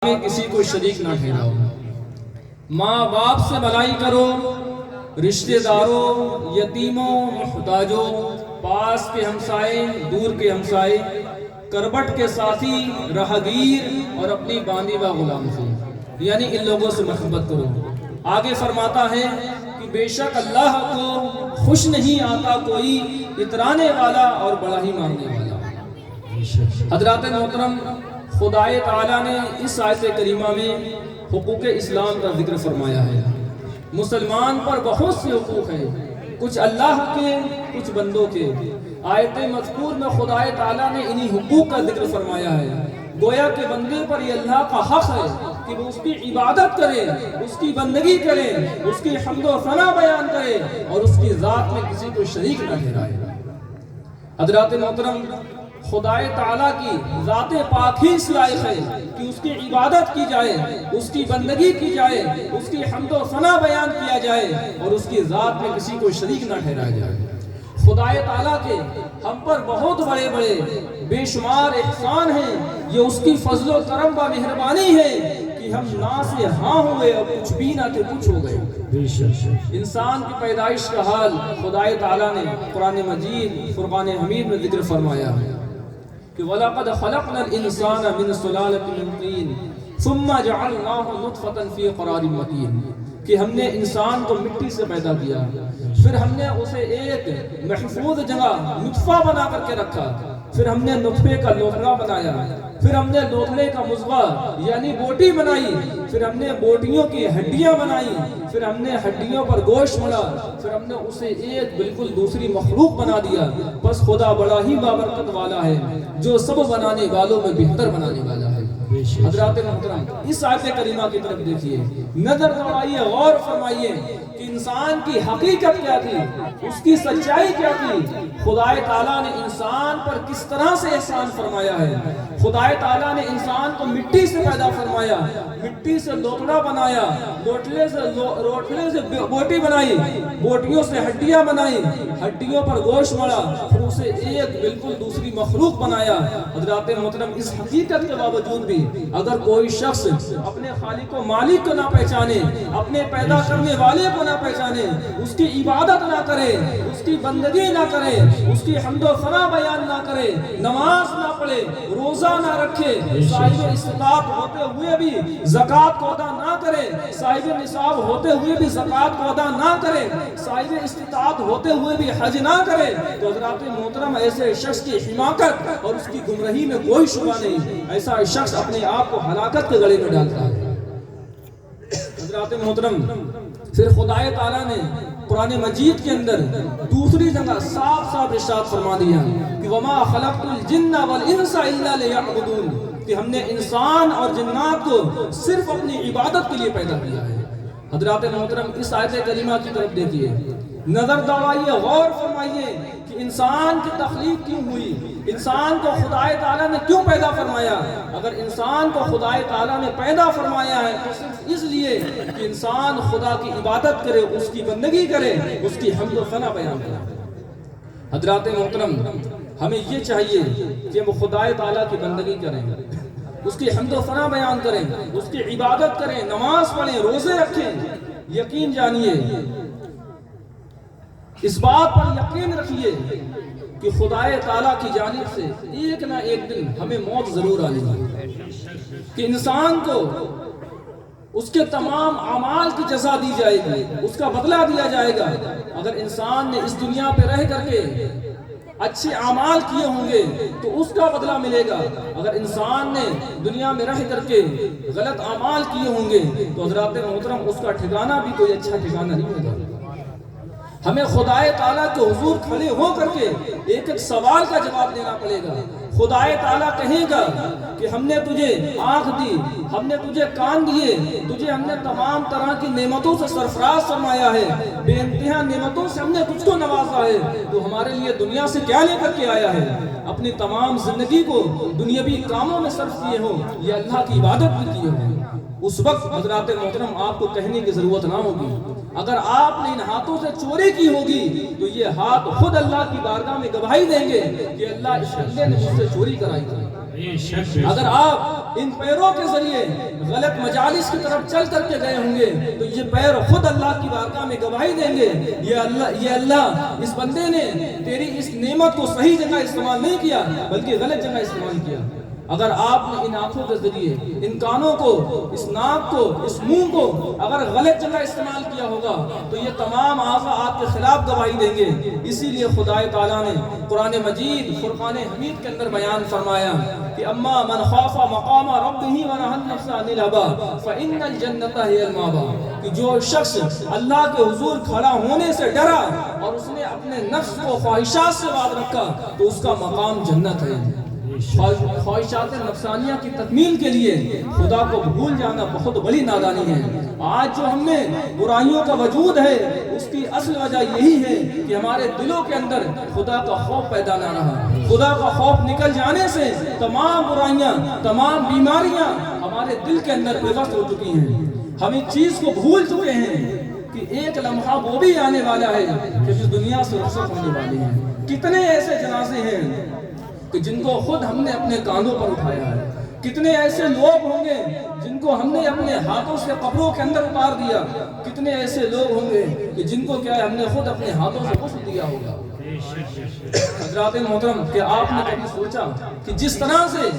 میں کسی کو شریک نہ ٹھہراؤ۔ ماں باپ سے بھلائی کرو، رشتہ داروں، یتیموں، محتاجوں، پاس کے ہمسائے، دور کے ہمسائے، کربٹ کے ساتھی، راہگیر اور اپنی باندیدہ غلام سے، یعنی ان لوگوں سے محبت کرو۔ آگے فرماتا ہے کہ بے شک اللہ کو خوش نہیں آتا کوئی اترانے والا اور بڑا ہی ماننے والا۔ حضرات محترم، خدائے تعالیٰ نے اس آیت کریمہ میں حقوق اسلام کا ذکر فرمایا ہے۔ مسلمان پر بہت سے حقوق ہیں، کچھ اللہ کے، کچھ بندوں کے۔ آیت مذکور میں خدائے تعالیٰ نے انہی حقوق کا ذکر فرمایا ہے۔ گویا کہ بندے پر یہ اللہ کا حق ہے کہ وہ اس کی عبادت کرے، اس کی بندگی کرے، اس کی حمد و ثنا بیان کرے اور اس کی ذات میں کسی کو شریک نہ ٹھہرائے۔ حضرات محترم، خدائے تعالیٰ کی ذات پاک ہی اس لائق ہے کہ اس کی عبادت کی جائے، اس کی بندگی کی جائے، اس کی حمد و ثنا بیان کیا جائے اور اس کی ذات میں کسی کو شریک نہ ٹھہرایا جائے۔ خدائے تعالیٰ کے ہم پر بہت بڑے بڑے بے شمار احسان ہیں۔ یہ اس کی فضل و کرم و مہربانی ہے کہ ہم نہ سے ہاں ہوئے اور کچھ بھی نہ تھے کچھ ہو گئے۔ انسان کی پیدائش کا حال خدائے تعالیٰ نے قرآن مجید فرقان حمید میں ذکر فرمایا ہے کہ وَلَقَدْ خَلَقْنَا الْإِنسَانَ مِنْ سُلَالَةٍ مِنْ طِينٍ ثُمَّ جَعَلْنَاهُ نُطْفَةً فِي قَرَارٍ مَكِينٍ، کہ ہم نے انسان کو مٹی سے پیدا کیا، پھر ہم نے اسے ایک محفوظ جگہ نطفہ بنا کر کے رکھا، پھر ہم نے نطفے کا لوتھڑا بنایا، پھر ہم نے لوتھڑے کا مضغہ یعنی بوٹی بنائی، پھر ہم نے بوٹیوں کی ہڈیاں بنائی، پھر ہم نے ہڈیوں پر گوشت ملا، پھر ہم نے اسے ایک بالکل دوسری مخلوق بنا دیا۔ بس خدا بڑا ہی بابرکت والا ہے جو سب بنانے والوں میں بہتر بنانے والا ہے۔ حضرات محترم، اس آیت کریمہ کی طرف دیکھیے، نظر دوڑائیے، غور فرمائیے کہ انسان کی حقیقت کیا تھی، اس کی سچائی کیا تھی۔ خدائے تعالیٰ نے انسان پر کس طرح سے احسان فرمایا ہے۔ خدائے تعالیٰ نے انسان کو مٹی سے پیدا فرمایا، مٹی سے لوتھڑا بنایا، روٹلے سے بوٹی بنائی، بوٹیوں سے ہڈیاں بنائی، ہڈیوں پر گوشت ملا، پھر اسے ایک بالکل دوسری مخلوق بنایا۔ حضرات محترم، اس حقیقت کے باوجود بھی اگر کوئی شخص اپنے خالق و مالک کو نہ پہچانے، اپنے پیدا کرنے والے کو نہ پہچانے، اس کی عبادت نہ کرے، اس کی بندگی نہ کرے، اس کی حمد و ثنا بیان نہ کرے، نماز نہ پڑھے، روزہ نہ رکھے، صاحب استطاعت ہوتے ہوئے بھی زکوٰۃ کو ادا نہ کرے، صاحب نصاب ہوتے ہوئے بھی زکوٰۃ کو ادا نہ کرے، صاحب استطاعت ہوتے ہوئے بھی حج نہ کرے، تو حضرات محترم ایسے شخص کی حماقت اور اس کی گمراہی میں کوئی شبہ نہیں۔ ایسا شخص اپنے آپ کو ہلاکت کے گڑے میں ڈالتا ہے۔ حضرات محترم، پھر خدائے تعالیٰ نے قرآن مجید کے اندر دوسری جگہ صاف صاف ارشاد فرما دیا کہ وَمَا خَلَقْتُ الْجِنَّ وَالْإِنسَ إِلَّا لِيَعْبُدُونِ، کہ ہم نے انسان اور جنات کو صرف اپنی عبادت کے لیے پیدا کیا ہے۔ حضرات محترم، اس آیت کریمہ کی طرف دیکھیے، نظر دوڑائیے، غور فرمائیے کہ انسان کی تخلیق کیوں ہوئی، انسان کو خدائے تعالیٰ نے کیوں پیدا فرمایا۔ اگر انسان کو خدائے تعالیٰ نے پیدا فرمایا ہے تو صرف اس لیے کہ انسان خدا کی عبادت کرے، اس کی بندگی کرے، اس کی حمد و ثنا بیان کرے۔ حضرات محترم، ہمیں یہ چاہیے کہ ہم خدائے تعالیٰ کی بندگی کریں، اس کی حمد و ثنا بیان کریں، اس کی عبادت کریں، نماز پڑھیں، روزے رکھیں۔ یقین جانیے، اس بات پر یقین رکھیے کہ خدائے تعالیٰ کی جانب سے ایک نہ ایک دن ہمیں موت ضرور آنی ہے، کہ انسان کو اس کے تمام اعمال کی جزا دی جائے گی، اس کا بدلہ دیا جائے گا۔ اگر انسان نے اس دنیا پہ رہ کر کے اچھے اعمال کیے ہوں گے تو اس کا بدلہ ملے گا، اگر انسان نے دنیا میں رہ کر کے غلط اعمال کیے ہوں گے تو حضرات محترم اس کا ٹھکانہ بھی کوئی اچھا ٹھکانہ نہیں ہوگا۔ ہمیں خدائے تعالیٰ کے حضور کھڑے ہو کر کے ایک ایک سوال کا جواب دینا پڑے گا۔ خدائے تعالیٰ کہے گا کہ ہم نے تجھے آنکھ دی، ہم نے تجھے کان دیے، تجھے ہم نے تمام طرح کی نعمتوں سے سرفراز فرمایا ہے، بے انتہا نعمتوں سے ہم نے تجھ کو نوازا ہے، تو ہمارے لیے دنیا سے کیا لے کر کے آیا ہے؟ اپنی تمام زندگی کو دنیاوی کاموں میں صرف کیے ہو یا اللہ کی عبادت بھی کیے ہو؟ اس وقت حضرات محترم آپ کو کہنے کی ضرورت نہ ہوگی۔ اگر آپ نے ان ہاتھوں سے چوری کی ہوگی تو یہ ہاتھ خود اللہ کی بارگاہ میں گواہی دیں گے کہ اللہ اس بندے نے مجھ سے چوری کرائی تھی۔ اگر آپ ان پیروں کے ذریعے غلط مجالس کی طرف چل کر کے گئے ہوں گے تو یہ پیر خود اللہ کی بارگاہ میں گواہی دیں گے، یہ اللہ اس بندے نے تیری اس نعمت کو صحیح جگہ استعمال نہیں کیا بلکہ غلط جگہ استعمال کیا۔ اگر آپ نے ان آنکھوں کے ذریعے، ان کانوں کو، اس ناک کو، اس منہ کو اگر غلط جگہ استعمال کیا ہوگا تو یہ تمام اعضاء آپ کے خلاف گواہی دیں گے۔ اسی لیے خدا تعالیٰ نے قرآن مجید فرقان حمید کے اندر بیان فرمایا کہ اما من خاف مقام ربہ ونہى النفس عن الہوى فإن الجنة هي المأوى، کہ جو شخص اللہ کے حضور کھڑا ہونے سے ڈرا اور اس نے اپنے نفس کو خواہشات سے باز رکھا تو اس کا مقام جنت ہے۔ خواہشات نفسانیہ کی تکمیل کے لیے خدا کو بھول جانا بہت بڑی نادانی ہے۔ آج جو ہم میں برائیوں کا وجود ہے اس کی اصل وجہ یہی ہے کہ ہمارے دلوں کے اندر خدا کا خوف پیدا نہ رہا۔ خدا کا خوف نکل جانے سے تمام برائیاں، تمام بیماریاں ہمارے دل کے اندر پیوست ہو چکی ہیں۔ ہم اس چیز کو بھول چکے ہیں کہ ایک لمحہ وہ بھی آنے والا ہے کہ جس دنیا سے رخصت ہونے والی ہے۔ کتنے ایسے جنازے ہیں کہ جن کو خود ہم نے اپنے کاندھوں پر اٹھایا ہے، کتنے ایسے لوگ ہوں گے جن کو ہم نے اپنے ہاتھوں سے قبروں کے اندر اتار دیا، کتنے ایسے لوگ ہوں گے کہ جن کو کیا ہے ہم نے خود اپنے ہاتھوں سے غسل دیا ہوگا۔ حضرات محترم، کہ آپ نے کبھی سوچا کہ جس طرح سے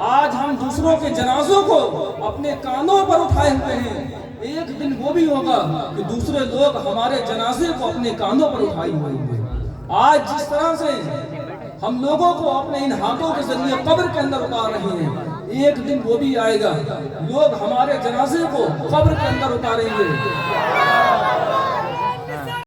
آج ہم دوسروں کے جنازوں کو اپنے کاندھوں پر اٹھائے ہوئے ہیں، ایک دن وہ بھی ہوگا کہ دوسرے لوگ ہمارے جنازے کو اپنے کاندھوں پر اٹھائے ہوئے ہوں گے۔ آج جس طرح سے ہم لوگوں کو اپنے ان ہاتھوں کے ذریعے قبر کے اندر اتار رہے ہیں، ایک دن وہ بھی آئے گا لوگ ہمارے جنازے کو قبر کے اندر اتاریں گے۔